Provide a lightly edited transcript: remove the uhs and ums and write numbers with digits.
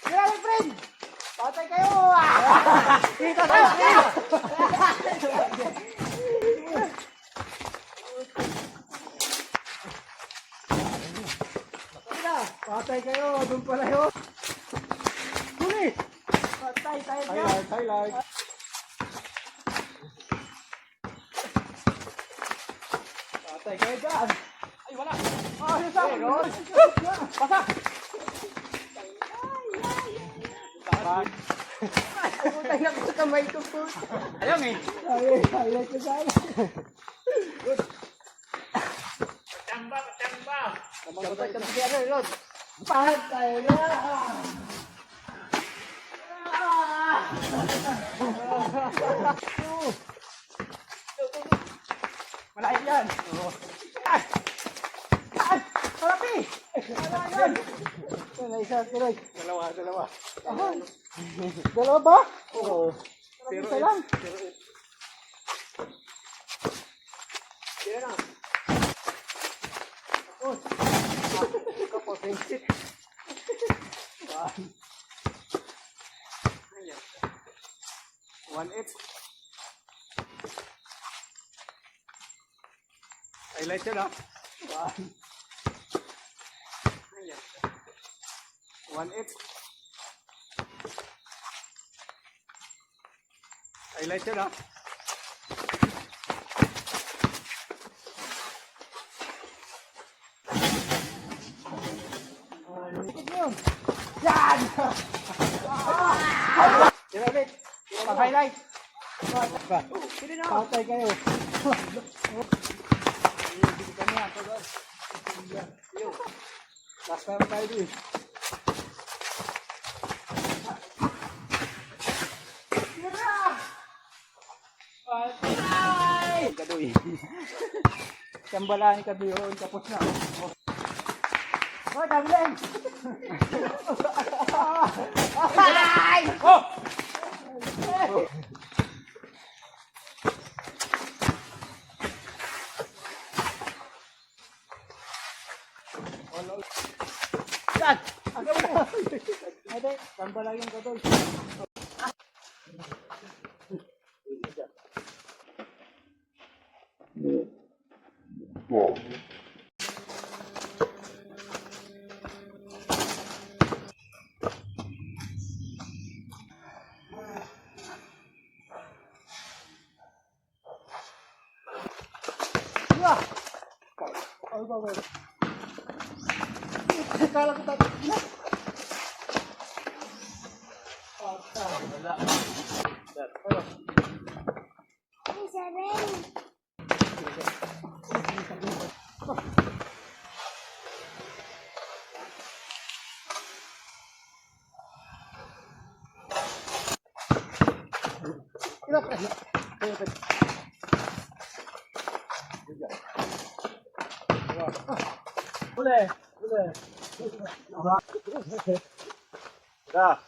Kaya friend! Patay kayo! Dito tayo! Patay kayo! Doon pala yun! Huli! Patay tayo dyan! Highlight! Patay kayo dyan! Ay wala! Ayos ako! Pasak! Putay na ko sa kamay ko po. Ayaw eh. Ayaw ko sa ayaw. Good. Pachamba, pachamba. Pachamba, pachamba. Lord. Patay na. Malahit yan. Harapi! Yan! Isa, tuloy. Dalawa. Dalawa ba? Oo. Pero isa lang. Kaya na. Oh. Kapos. One eight. Highlight yun ah. 1-8. Highlight yun ah. Yan! Yan ulit. Pag-highlight. Patay kayo. Last time tayo din. Patay! Kadoy. Kambalaan kadoy yun. Tapos na. Oh, damilan! Ay! Oh! Yan! Agaw na! Ate, kambalaan yung kadoy. Ay, bawal. Kala ko tayo na. Wala. Ay, sabi. Boleh. Dah.